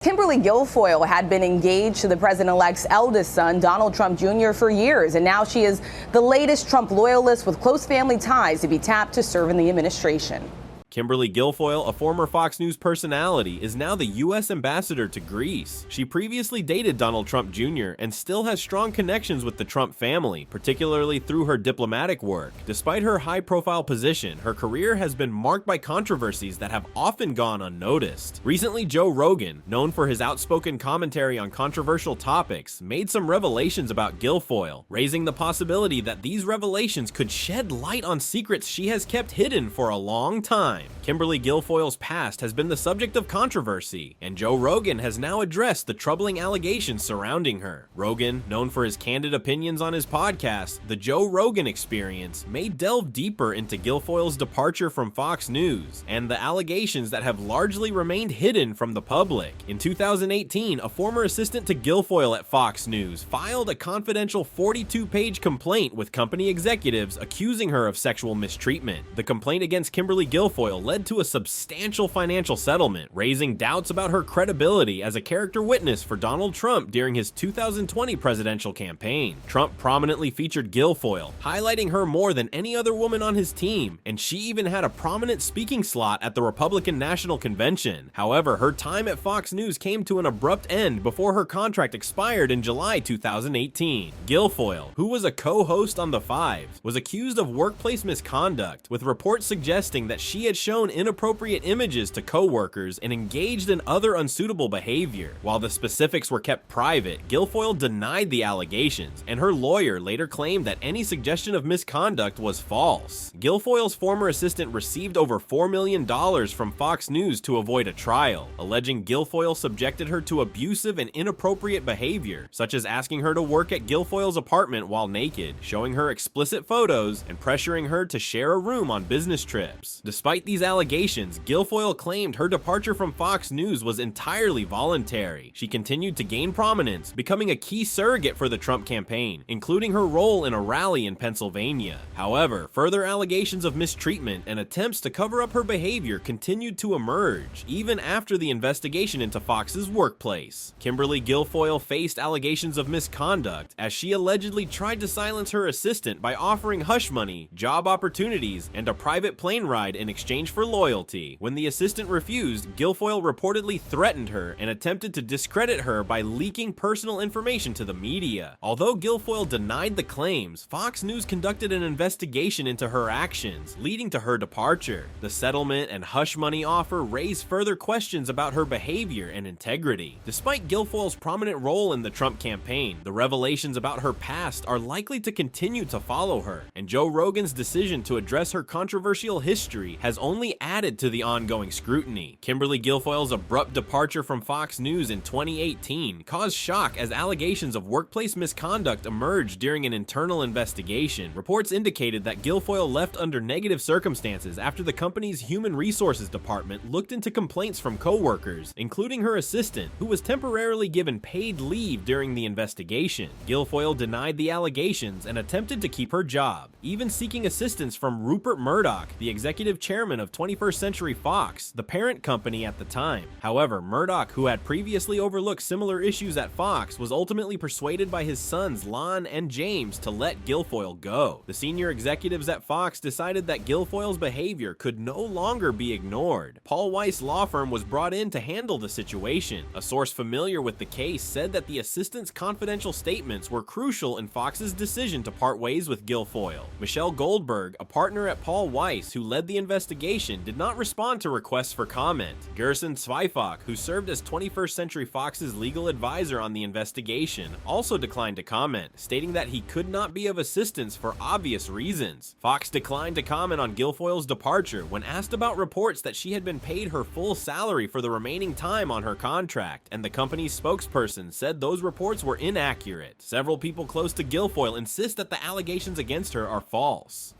Kimberly Guilfoyle had been engaged to the president-elect's eldest son, Donald Trump Jr., for years, and now she is the latest Trump loyalist with close family ties to be tapped to serve in the administration. Kimberly Guilfoyle, a former Fox News personality, is now the U.S. ambassador to Greece. She previously dated Donald Trump Jr. and still has strong connections with the Trump family, particularly through her diplomatic work. Despite her high-profile position, her career has been marked by controversies that have often gone unnoticed. Recently, Joe Rogan, known for his outspoken commentary on controversial topics, made some revelations about Guilfoyle, raising the possibility that these revelations could shed light on secrets she has kept hidden for a long time. Kimberly Guilfoyle's past has been the subject of controversy, and Joe Rogan has now addressed the troubling allegations surrounding her. Rogan, known for his candid opinions on his podcast, The Joe Rogan Experience, may delve deeper into Guilfoyle's departure from Fox News and the allegations that have largely remained hidden from the public. In 2018, a former assistant to Guilfoyle at Fox News filed a confidential 42-page complaint with company executives accusing her of sexual mistreatment. The complaint against Kimberly Guilfoyle led to a substantial financial settlement, raising doubts about her credibility as a character witness for Donald Trump during his 2020 presidential campaign. Trump prominently featured Guilfoyle, highlighting her more than any other woman on his team, and she even had a prominent speaking slot at the Republican National Convention. However, her time at Fox News came to an abrupt end before her contract expired in July 2018. Guilfoyle, who was a co-host on The Five, was accused of workplace misconduct, with reports suggesting that she had shown inappropriate images to co-workers and engaged in other unsuitable behavior. While the specifics were kept private, Guilfoyle denied the allegations, and her lawyer later claimed that any suggestion of misconduct was false. Guilfoyle's former assistant received over $4 million from Fox News to avoid a trial, alleging Guilfoyle subjected her to abusive and inappropriate behavior, such as asking her to work at Guilfoyle's apartment while naked, showing her explicit photos, and pressuring her to share a room on business trips. Despite these allegations, Guilfoyle claimed her departure from Fox News was entirely voluntary. She continued to gain prominence, becoming a key surrogate for the Trump campaign, including her role in a rally in Pennsylvania. However, further allegations of mistreatment and attempts to cover up her behavior continued to emerge, even after the investigation into Fox's workplace. Kimberly Guilfoyle faced allegations of misconduct as she allegedly tried to silence her assistant by offering hush money, job opportunities, and a private plane ride in exchange for loyalty. When the assistant refused, Guilfoyle reportedly threatened her and attempted to discredit her by leaking personal information to the media. Although Guilfoyle denied the claims, Fox News conducted an investigation into her actions, leading to her departure. The settlement and hush money offer raised further questions about her behavior and integrity. Despite Guilfoyle's prominent role in the Trump campaign, the revelations about her past are likely to continue to follow her, and Joe Rogan's decision to address her controversial history has only added to the ongoing scrutiny. Kimberly Guilfoyle's abrupt departure from Fox News in 2018 caused shock as allegations of workplace misconduct emerged during an internal investigation. Reports indicated that Guilfoyle left under negative circumstances after the company's human resources department looked into complaints from co-workers, including her assistant, who was temporarily given paid leave during the investigation. Guilfoyle denied the allegations and attempted to keep her job, even seeking assistance from Rupert Murdoch, the executive chairman of 21st Century Fox, the parent company at the time. However, Murdoch, who had previously overlooked similar issues at Fox, was ultimately persuaded by his sons Lon and James to let Guilfoyle go. The senior executives at Fox decided that Guilfoyle's behavior could no longer be ignored. Paul Weiss law firm was brought in to handle the situation. A source familiar with the case said that the assistant's confidential statements were crucial in Fox's decision to part ways with Guilfoyle. Michelle Goldberg, a partner at Paul Weiss who led the investigation, did not respond to requests for comment. Gerson Zweifach, who served as 21st Century Fox's legal advisor on the investigation, also declined to comment, stating that he could not be of assistance for obvious reasons. Fox declined to comment on Guilfoyle's departure when asked about reports that she had been paid her full salary for the remaining time on her contract, and the company's spokesperson said those reports were inaccurate. Several people close to Guilfoyle insist that the allegations against her are false.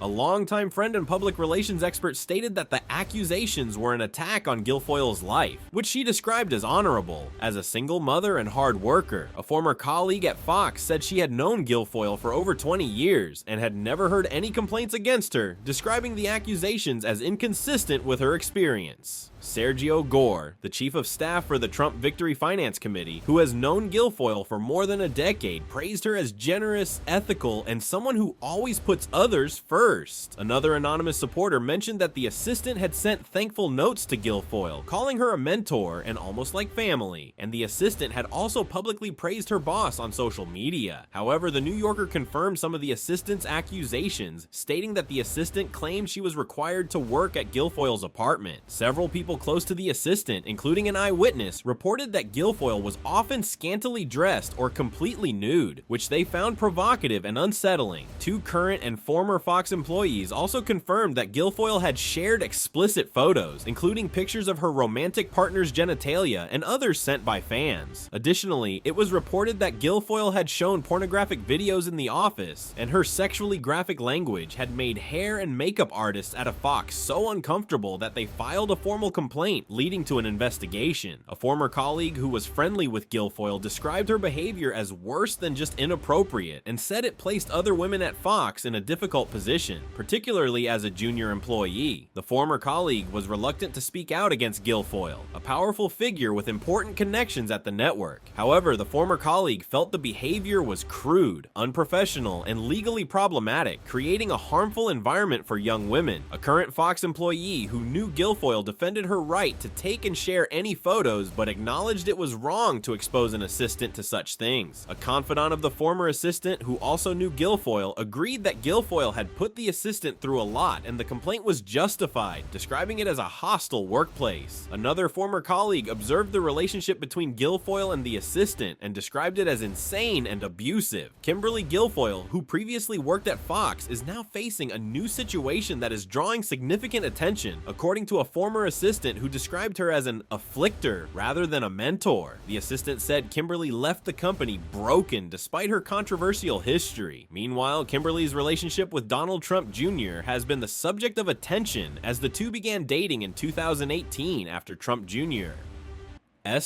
A longtime friend and public relations expert stated that the accusations were an attack on Guilfoyle's life, which she described as honorable. As a single mother and hard worker, a former colleague at Fox said she had known Guilfoyle for over 20 years and had never heard any complaints against her, describing the accusations as inconsistent with her experience. Sergio Gore, the chief of staff for the Trump Victory Finance Committee, who has known Guilfoyle for more than a decade, praised her as generous, ethical, and someone who always puts others first. Another anonymous supporter mentioned that the assistant had sent thankful notes to Guilfoyle, calling her a mentor and almost like family, and the assistant had also publicly praised her boss on social media. However, the New Yorker confirmed some of the assistant's accusations, stating that the assistant claimed she was required to work at Guilfoyle's apartment. Several people close to the assistant, including an eyewitness, reported that Guilfoyle was often scantily dressed or completely nude, which they found provocative and unsettling. Two current and former Fox employees also confirmed that Guilfoyle had shared explicit photos, including pictures of her romantic partner's genitalia and others sent by fans. Additionally, it was reported that Guilfoyle had shown pornographic videos in the office, and her sexually graphic language had made hair and makeup artists at a Fox so uncomfortable that they filed a formal complaint, leading to an investigation. A former colleague who was friendly with Guilfoyle described her behavior as worse than just inappropriate and said it placed other women at Fox in a difficult position, particularly as a junior employee. The former colleague was reluctant to speak out against Guilfoyle, a powerful figure with important connections at the network. However, the former colleague felt the behavior was crude, unprofessional, and legally problematic, creating a harmful environment for young women. A current Fox employee who knew Guilfoyle defended her right to take and share any photos, but acknowledged it was wrong to expose an assistant to such things. A confidant of the former assistant, who also knew Guilfoyle, agreed that Guilfoyle had put the assistant through a lot and the complaint was justified, describing it as a hostile workplace. Another former colleague observed the relationship between Guilfoyle and the assistant and described it as insane and abusive. Kimberly Guilfoyle, who previously worked at Fox, is now facing a new situation that is drawing significant attention, according to a former assistant who described her as an afflictor rather than a mentor. The assistant said Kimberly left the company broken despite her controversial history. Meanwhile, Kimberly's relationship with Donald Trump Jr. has been the subject of attention as the two began dating in 2018 after Trump Jr.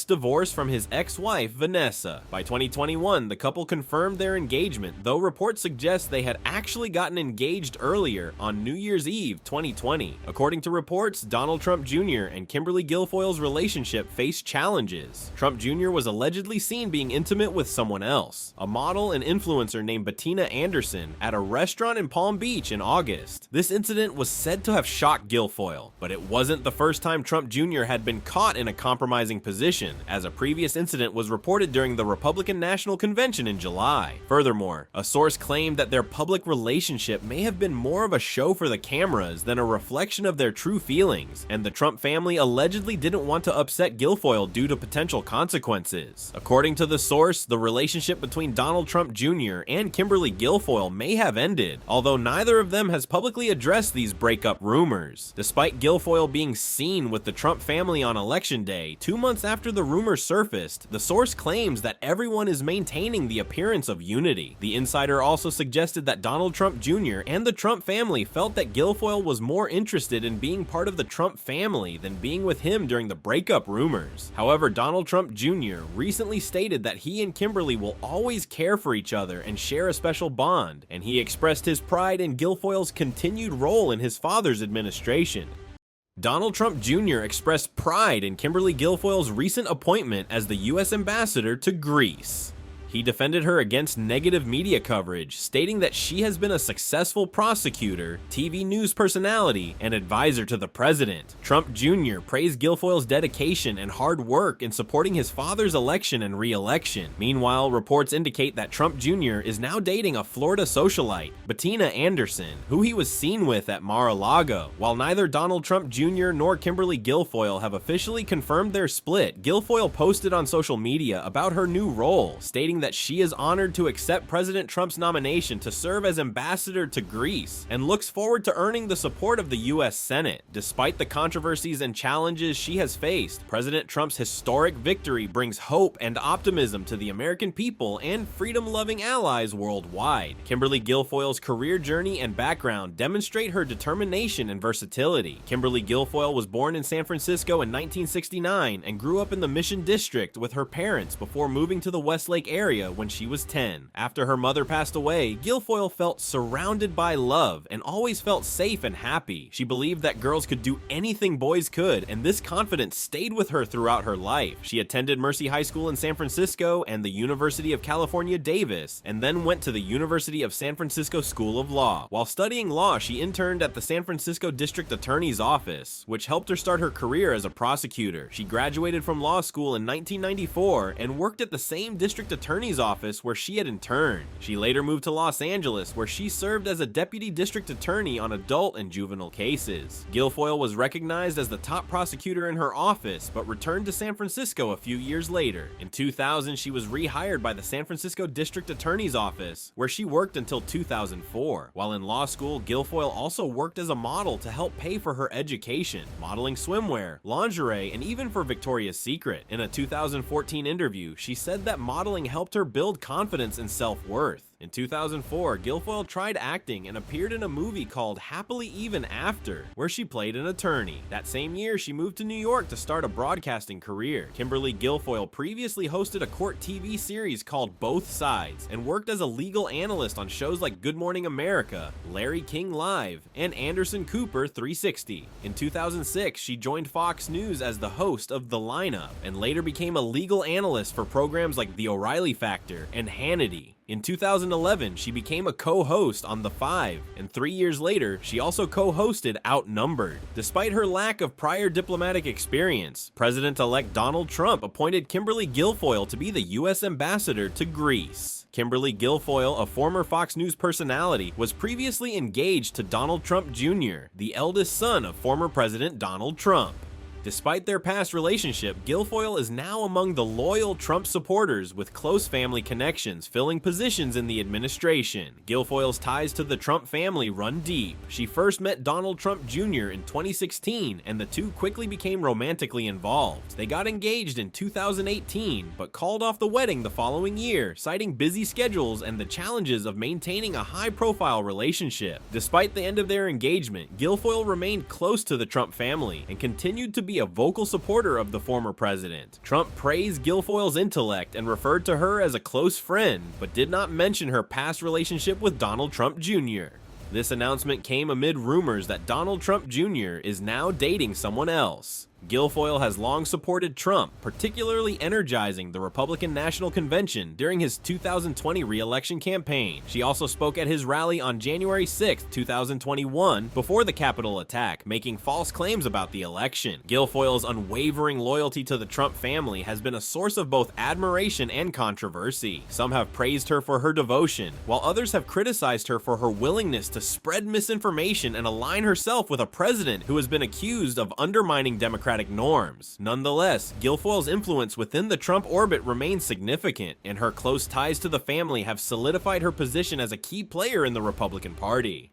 divorced from his ex-wife, Vanessa. By 2021, the couple confirmed their engagement, though reports suggest they had actually gotten engaged earlier on New Year's Eve 2020. According to reports, Donald Trump Jr. and Kimberly Guilfoyle's relationship faced challenges. Trump Jr. was allegedly seen being intimate with someone else, a model and influencer named Bettina Anderson, at a restaurant in Palm Beach in August. This incident was said to have shocked Guilfoyle, but it wasn't the first time Trump Jr. had been caught in a compromising position, as a previous incident was reported during the Republican National Convention in July. Furthermore, a source claimed that their public relationship may have been more of a show for the cameras than a reflection of their true feelings, and the Trump family allegedly didn't want to upset Guilfoyle due to potential consequences. According to the source, the relationship between Donald Trump Jr. and Kimberly Guilfoyle may have ended, although neither of them has publicly addressed these breakup rumors. Despite Guilfoyle being seen with the Trump family on Election Day, 2 months after the rumors surfaced, the source claims that everyone is maintaining the appearance of unity. The insider also suggested that Donald Trump Jr. and the Trump family felt that Guilfoyle was more interested in being part of the Trump family than being with him during the breakup rumors. However, Donald Trump Jr. recently stated that he and Kimberly will always care for each other and share a special bond, and he expressed his pride in Guilfoyle's continued role in his father's administration. Donald Trump Jr. expressed pride in Kimberly Guilfoyle's recent appointment as the U.S. ambassador to Greece. He defended her against negative media coverage, stating that she has been a successful prosecutor, TV news personality, and advisor to the president. Trump Jr. praised Guilfoyle's dedication and hard work in supporting his father's election and re-election. Meanwhile, reports indicate that Trump Jr. is now dating a Florida socialite, Bettina Anderson, who he was seen with at Mar-a-Lago. While neither Donald Trump Jr. nor Kimberly Guilfoyle have officially confirmed their split, Guilfoyle posted on social media about her new role, stating stating that she is honored to accept President Trump's nomination to serve as ambassador to Greece and looks forward to earning the support of the U.S. Senate. Despite the controversies and challenges she has faced, President Trump's historic victory brings hope and optimism to the American people and freedom-loving allies worldwide. Kimberly Guilfoyle's career journey and background demonstrate her determination and versatility. Kimberly Guilfoyle was born in San Francisco in 1969 and grew up in the Mission District with her parents before moving to the Westlake area when she was 10. After her mother passed away, Guilfoyle felt surrounded by love and always felt safe and happy. She believed that girls could do anything boys could, and this confidence stayed with her throughout her life. She attended Mercy High School in San Francisco and the University of California, Davis, and then went to the University of San Francisco School of Law. While studying law, she interned at the San Francisco District Attorney's Office, which helped her start her career as a prosecutor. She graduated from law school in 1994 and worked at the same district attorney's office where she had interned. She later moved to Los Angeles, where she served as a deputy district attorney on adult and juvenile cases. Guilfoyle was recognized as the top prosecutor in her office, but returned to San Francisco a few years later. In 2000, she was rehired by the San Francisco District Attorney's Office, where she worked until 2004. While in law school, Guilfoyle also worked as a model to help pay for her education, modeling swimwear, lingerie, and even for Victoria's Secret. In a 2014 interview, she said that modeling helped her build confidence and self-worth. In 2004, Guilfoyle tried acting and appeared in a movie called Happily Even After, where she played an attorney. That same year, she moved to New York to start a broadcasting career. Kimberly Guilfoyle previously hosted a court TV series called Both Sides and worked as a legal analyst on shows like Good Morning America, Larry King Live, and Anderson Cooper 360. In 2006, she joined Fox News as the host of The Lineup and later became a legal analyst for programs like The O'Reilly Factor and Hannity. In 2011, she became a co-host on The Five, and 3 years later, she also co-hosted Outnumbered. Despite her lack of prior diplomatic experience, President-elect Donald Trump appointed Kimberly Guilfoyle to be the U.S. ambassador to Greece. Kimberly Guilfoyle, a former Fox News personality, was previously engaged to Donald Trump Jr., the eldest son of former President Donald Trump. Despite their past relationship, Guilfoyle is now among the loyal Trump supporters with close family connections filling positions in the administration. Guilfoyle's ties to the Trump family run deep. She first met Donald Trump Jr. in 2016, and the two quickly became romantically involved. They got engaged in 2018, but called off the wedding the following year, citing busy schedules and the challenges of maintaining a high-profile relationship. Despite the end of their engagement, Guilfoyle remained close to the Trump family and continued to be a vocal supporter of the former president. Trump praised Guilfoyle's intellect and referred to her as a close friend, but did not mention her past relationship with Donald Trump Jr. This announcement came amid rumors that Donald Trump Jr. is now dating someone else. Guilfoyle has long supported Trump, particularly energizing the Republican National Convention during his 2020 re-election campaign. She also spoke at his rally on January 6, 2021, before the Capitol attack, making false claims about the election. Guilfoyle's unwavering loyalty to the Trump family has been a source of both admiration and controversy. Some have praised her for her devotion, while others have criticized her for her willingness to spread misinformation and align herself with a president who has been accused of undermining democratic norms. Nonetheless, Guilfoyle's influence within the Trump orbit remains significant, and her close ties to the family have solidified her position as a key player in the Republican Party.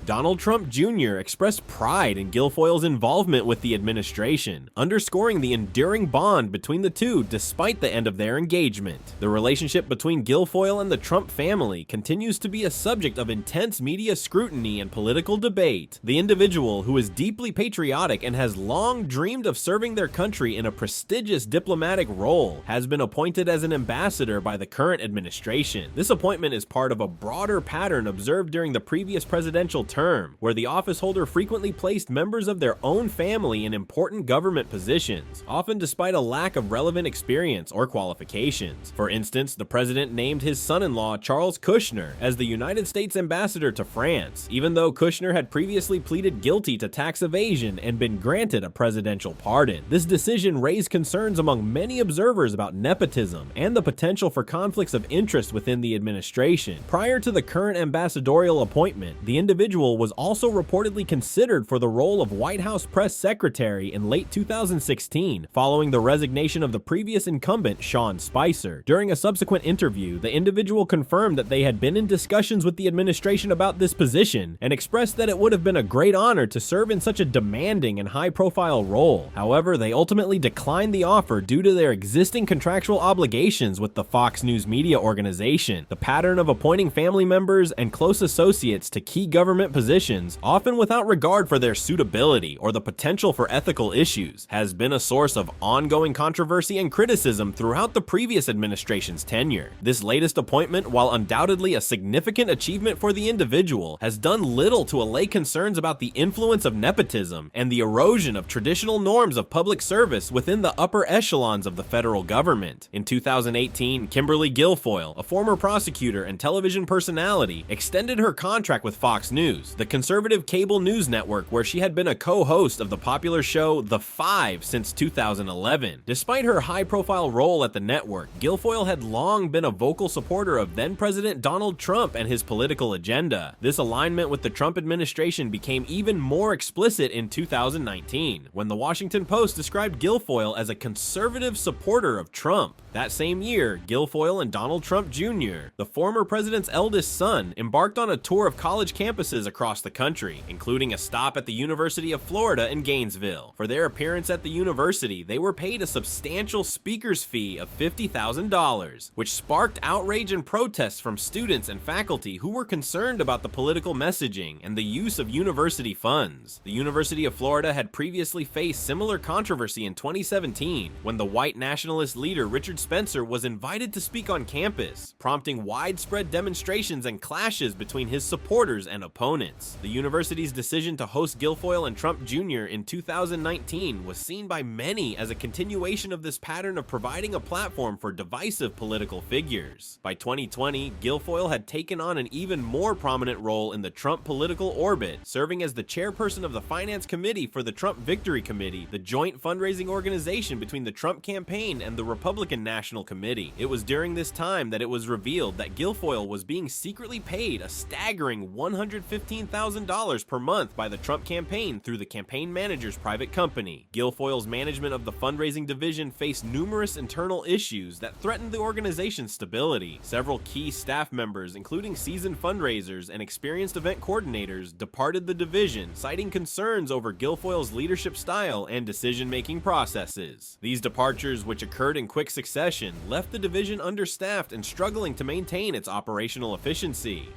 Donald Trump Jr. expressed pride in Guilfoyle's involvement with the administration, underscoring the enduring bond between the two despite the end of their engagement. The relationship between Guilfoyle and the Trump family continues to be a subject of intense media scrutiny and political debate. The individual, who is deeply patriotic and has long dreamed of serving their country in a prestigious diplomatic role, has been appointed as an ambassador by the current administration. This appointment is part of a broader pattern observed during the previous presidential term, where the office holder frequently placed members of their own family in important government positions, often despite a lack of relevant experience or qualifications. For instance, the president named his son-in-law Charles Kushner as the United States ambassador to France, even though Kushner had previously pleaded guilty to tax evasion and been granted a presidential pardon. This decision raised concerns among many observers about nepotism and the potential for conflicts of interest within the administration. Prior to the current ambassadorial appointment, the individual individual was also reportedly considered for the role of White House press secretary in late 2016, following the resignation of the previous incumbent, Sean Spicer. During a subsequent interview, the individual confirmed that they had been in discussions with the administration about this position and expressed that it would have been a great honor to serve in such a demanding and high-profile role. However, they ultimately declined the offer due to their existing contractual obligations with the Fox News media organization. The pattern of appointing family members and close associates to key government positions, often without regard for their suitability or the potential for ethical issues, has been a source of ongoing controversy and criticism throughout the previous administration's tenure. This latest appointment, while undoubtedly a significant achievement for the individual, has done little to allay concerns about the influence of nepotism and the erosion of traditional norms of public service within the upper echelons of the federal government. In 2018, Kimberly Guilfoyle, a former prosecutor and television personality, extended her contract with Fox News, the conservative cable news network where she had been a co-host of the popular show The Five since 2011. Despite her high-profile role at the network, Guilfoyle had long been a vocal supporter of then-President Donald Trump and his political agenda. This alignment with the Trump administration became even more explicit in 2019, when the Washington Post described Guilfoyle as a conservative supporter of Trump. That same year, Guilfoyle and Donald Trump Jr., the former president's eldest son, embarked on a tour of college campuses across the country, including a stop at the University of Florida in Gainesville. For their appearance at the university, they were paid a substantial speaker's fee of $50,000, which sparked outrage and protests from students and faculty who were concerned about the political messaging and the use of university funds. The University of Florida had previously faced similar controversy in 2017, when the white nationalist leader Richard Spencer was invited to speak on campus, prompting widespread demonstrations and clashes between his supporters and opponents. The university's decision to host Guilfoyle and Trump Jr. in 2019 was seen by many as a continuation of this pattern of providing a platform for divisive political figures. By 2020, Guilfoyle had taken on an even more prominent role in the Trump political orbit, serving as the chairperson of the Finance Committee for the Trump Victory Committee, the joint fundraising organization between the Trump campaign and the Republican National Committee. It was during this time that it was revealed that Guilfoyle was being secretly paid a staggering $115,000 per month by the Trump campaign through the campaign manager's private company. Guilfoyle's management of the fundraising division faced numerous internal issues that threatened the organization's stability. Several key staff members, including seasoned fundraisers and experienced event coordinators, departed the division, citing concerns over Guilfoyle's leadership style and decision-making processes. These departures, which occurred in quick succession, left the division understaffed and struggling to maintain its operational efficiency.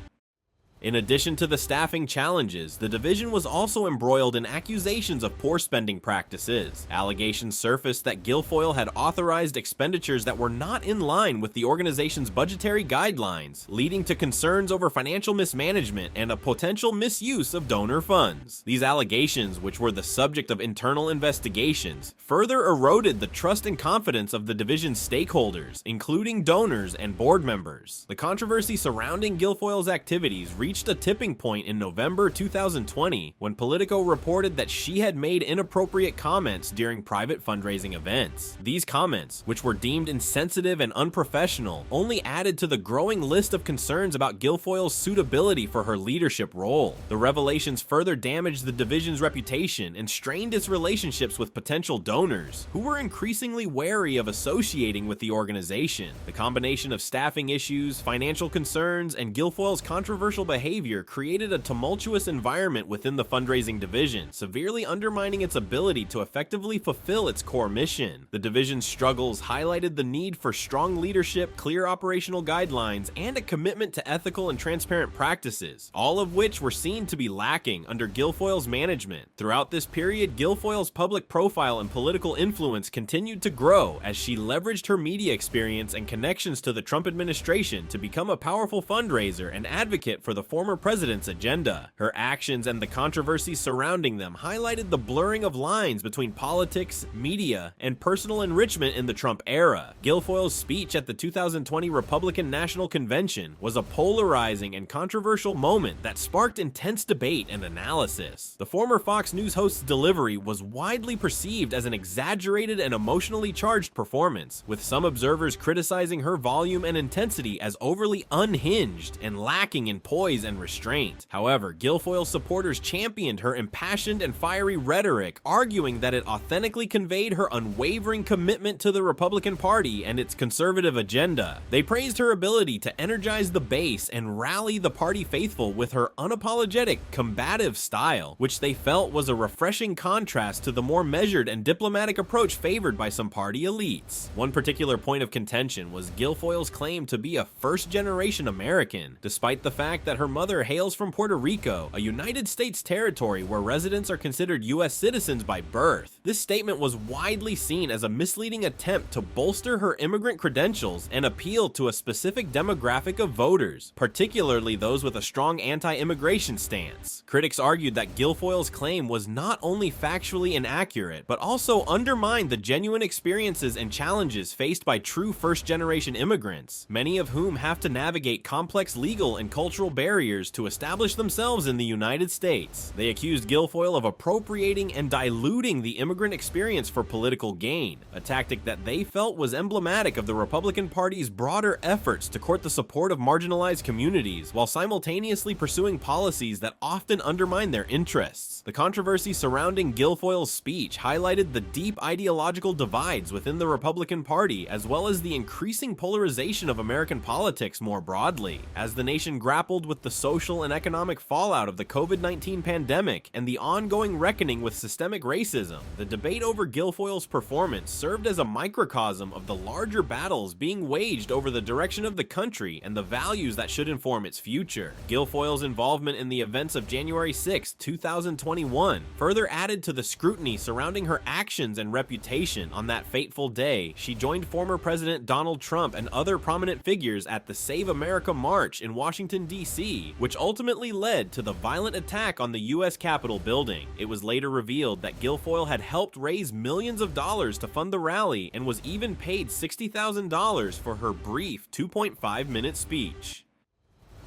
In addition to the staffing challenges, the division was also embroiled in accusations of poor spending practices. Allegations surfaced that Guilfoyle had authorized expenditures that were not in line with the organization's budgetary guidelines, leading to concerns over financial mismanagement and a potential misuse of donor funds. These allegations, which were the subject of internal investigations, further eroded the trust and confidence of the division's stakeholders, including donors and board members. The controversy surrounding Guilfoyle's activities reached a tipping point in November 2020 when Politico reported that she had made inappropriate comments during private fundraising events. These comments, which were deemed insensitive and unprofessional, only added to the growing list of concerns about Guilfoyle's suitability for her leadership role. The revelations further damaged the division's reputation and strained its relationships with potential donors, who were increasingly wary of associating with the organization. The combination of staffing issues, financial concerns, and Guilfoyle's controversial behavior created a tumultuous environment within the fundraising division, severely undermining its ability to effectively fulfill its core mission. The division's struggles highlighted the need for strong leadership, clear operational guidelines, and a commitment to ethical and transparent practices, all of which were seen to be lacking under Guilfoyle's management. Throughout this period, Guilfoyle's public profile and political influence continued to grow as she leveraged her media experience and connections to the Trump administration to become a powerful fundraiser and advocate for the former president's agenda. Her actions and the controversies surrounding them highlighted the blurring of lines between politics, media, and personal enrichment in the Trump era. Guilfoyle's speech at the 2020 Republican National Convention was a polarizing and controversial moment that sparked intense debate and analysis. The former Fox News host's delivery was widely perceived as an exaggerated and emotionally charged performance, with some observers criticizing her volume and intensity as overly unhinged and lacking in poise poise and restraint. However, Guilfoyle's supporters championed her impassioned and fiery rhetoric, arguing that it authentically conveyed her unwavering commitment to the Republican Party and its conservative agenda. They praised her ability to energize the base and rally the party faithful with her unapologetic, combative style, which they felt was a refreshing contrast to the more measured and diplomatic approach favored by some party elites. One particular point of contention was Guilfoyle's claim to be a first-generation American, despite the fact that her mother hails from Puerto Rico, a United States territory where residents are considered U.S. citizens by birth. This statement was widely seen as a misleading attempt to bolster her immigrant credentials and appeal to a specific demographic of voters, particularly those with a strong anti-immigration stance. Critics argued that Guilfoyle's claim was not only factually inaccurate, but also undermined the genuine experiences and challenges faced by true first-generation immigrants, many of whom have to navigate complex legal and cultural barriers to establish themselves in the United States. They accused Guilfoyle of appropriating and diluting the immigrant experience for political gain, a tactic that they felt was emblematic of the Republican Party's broader efforts to court the support of marginalized communities while simultaneously pursuing policies that often undermine their interests. The controversy surrounding Guilfoyle's speech highlighted the deep ideological divides within the Republican Party, as well as the increasing polarization of American politics more broadly. As the nation grappled with the social and economic fallout of the COVID-19 pandemic and the ongoing reckoning with systemic racism, the debate over Guilfoyle's performance served as a microcosm of the larger battles being waged over the direction of the country and the values that should inform its future. Guilfoyle's involvement in the events of January 6, 2021 further added to the scrutiny surrounding her actions and reputation. On that fateful day, she joined former President Donald Trump and other prominent figures at the Save America March in Washington, D.C., which ultimately led to the violent attack on the U.S. Capitol building. It was later revealed that Guilfoyle had helped raise millions of dollars to fund the rally and was even paid $60,000 for her brief 2.5-minute speech.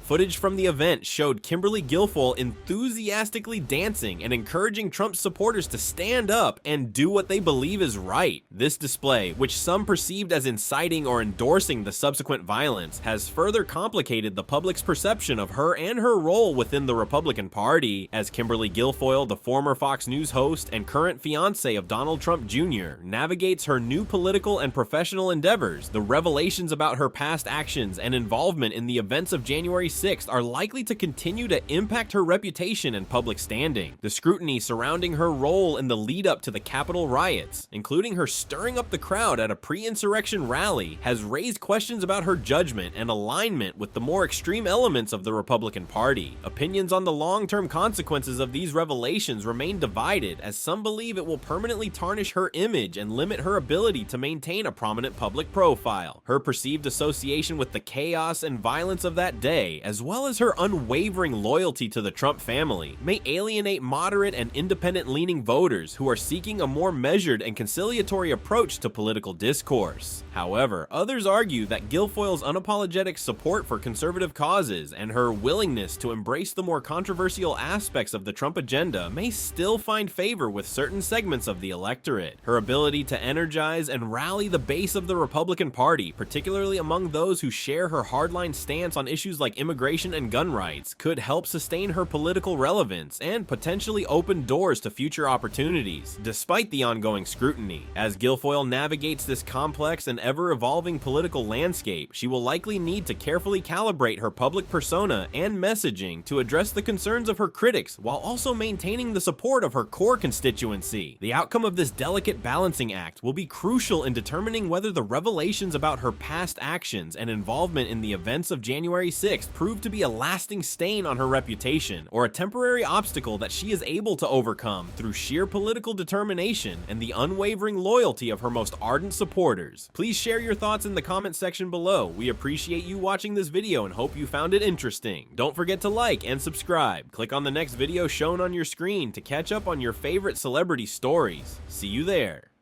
Footage from the event showed Kimberly Guilfoyle enthusiastically dancing and encouraging Trump's supporters to stand up and do what they believe is right. This display, which some perceived as inciting or endorsing the subsequent violence, has further complicated the public's perception of her and her role within the Republican Party, as Kimberly Guilfoyle, the former Fox News host and current fiancé of Donald Trump Jr., navigates her new political and professional endeavors. The revelations about her past actions and involvement in the events of January 6th are likely to continue to impact her reputation and public standing. The scrutiny surrounding her role in the lead-up to the Capitol riots, including her stirring up the crowd at a pre-insurrection rally, has raised questions about her judgment and alignment with the more extreme elements of the Republican Party. Opinions on the long-term consequences of these revelations remain divided, as some believe it will permanently tarnish her image and limit her ability to maintain a prominent public profile. Her perceived association with the chaos and violence of that day, as well as her unwavering loyalty to the Trump family, may alienate moderate and independent-leaning voters who are seeking a more measured and conciliatory approach to political discourse. However, others argue that Guilfoyle's unapologetic support for conservative causes and her willingness to embrace the more controversial aspects of the Trump agenda may still find favor with certain segments of the electorate. Her ability to energize and rally the base of the Republican Party, particularly among those who share her hardline stance on issues like immigration and gun rights, could help sustain her political relevance and potentially open doors to future opportunities, despite the ongoing scrutiny. As Guilfoyle navigates this complex and ever-evolving political landscape, she will likely need to carefully calibrate her public persona and messaging to address the concerns of her critics while also maintaining the support of her core constituency. The outcome of this delicate balancing act will be crucial in determining whether the revelations about her past actions and involvement in the events of January 6th prove to be a lasting stain on her reputation, or a temporary obstacle that she is able to overcome through sheer political determination and the unwavering loyalty of her most ardent supporters. Please share your thoughts in the comment section below. We appreciate you watching this video and hope you found it interesting. Don't forget to like and subscribe. Click on the next video shown on your screen to catch up on your favorite celebrity stories. See you there.